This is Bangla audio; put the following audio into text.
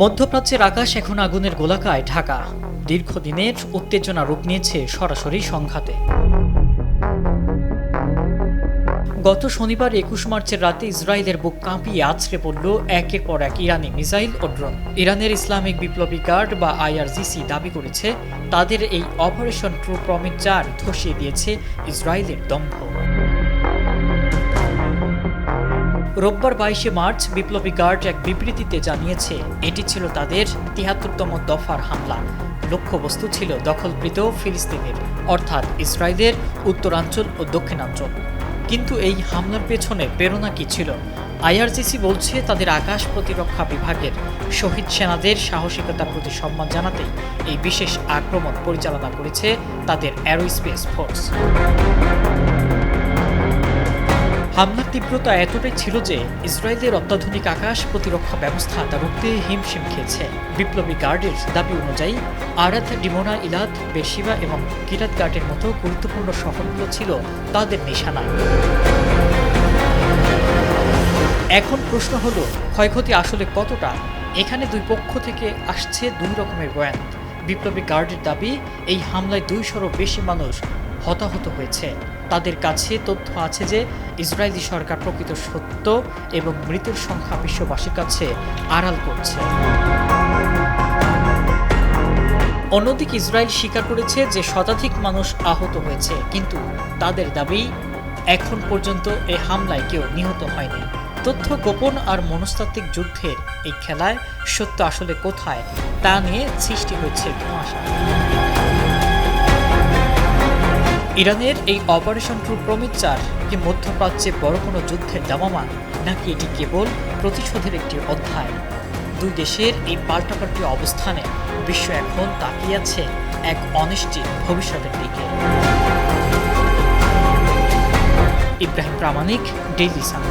মধ্যপ্রাচ্যের আকাশ এখন আগুনের গোলাকায় ঢাকা। দীর্ঘদিনের উত্তেজনা রূপ নিয়েছে সরাসরি সংঘাতে। গত শনিবার ২১ মার্চের রাতে ইসরায়েলের বুক কাঁপিয়ে আছড়ে পড়ল একের পর এক ইরানি মিসাইল ও ড্রোন। ইরানের ইসলামিক বিপ্লবী গার্ড বা আইআরজিসি দাবি করেছে, তাদের এই অপারেশন ট্রু প্রমিস ৪ ধসিয়ে দিয়েছে ইসরায়েলের দম্ভ। রোববার ২২ মার্চ বিপ্লবী গার্ড এক বিবৃতিতে জানিয়েছে, এটি ছিল তাদের ৭৩তম দফার হামলা। লক্ষ্যবস্তু ছিল দখলকৃত ফিলিস্তিনের, অর্থাৎ ইসরায়েলের উত্তরাঞ্চল ও দক্ষিণাঞ্চল। কিন্তু এই হামলার পেছনে প্রেরণা কি ছিল? আইআরজিসি বলছে, তাদের আকাশ প্রতিরক্ষা বিভাগের শহীদ সেনাদের সাহসিকতার প্রতি সম্মান জানাতেই এই বিশেষ আক্রমণ পরিচালনা করেছে তাদের অ্যারোস্পেস ফোর্স। হামলার তীব্রতা এতটাই ছিল যে ইসরায়েলের অত্যাধুনিক আকাশ প্রতিরক্ষা ব্যবস্থা তা রুখতে হিমশিম খেয়েছে। বিপ্লবী গার্ডের দাবি অনুযায়ী আরাদ, ডিমোনা, ইলাদ, বেরশিবা এবং কিরাত গার্ডের মতো গুরুত্বপূর্ণ শহরগুলো ছিল তাদের নিশানায়। এখন প্রশ্ন হলো, ক্ষয়ক্ষতি আসলে কতটা? এখানে দুই পক্ষ থেকে আসছে দুই রকমের বয়ান। বিপ্লবী গার্ডের দাবি, এই হামলায় ২০০-রও বেশি মানুষ হতাহত হয়েছে। তাদের কাছে তথ্য আছে যে ইসরায়েলি সরকার প্রকৃত সত্য এবং মৃতের সংখ্যা বিশ্ববাসীর কাছে আড়াল করছে। অন্যদিকে ইসরায়েল স্বীকার করেছে যে শতাধিক মানুষ আহত হয়েছে, কিন্তু তাদের দাবি, এখন পর্যন্ত এই হামলায় কেউ নিহত হয়নি। তথ্য গোপন আর মনস্তাত্ত্বিক যুদ্ধের এই খেলায় সত্য আসলে কোথায় তা নিয়ে সৃষ্টি হয়েছে ধোঁয়াশা। ইরানের এই অপারেশন ট্রু প্রমিস ৪ কি মধ্যপ্রাচ্যে বড় কোনো যুদ্ধের দামামা, নাকি এটি কেবল প্রতিশোধের একটি অধ্যায়? দুই দেশের এই পাল্টাপাল্টি অবস্থানে বিশ্ব এখন তাকিয়ে আছে এক অনিশ্চিত ভবিষ্যতের দিকে। ইব্রাহিম প্রামাণিক, ডেইলি সান।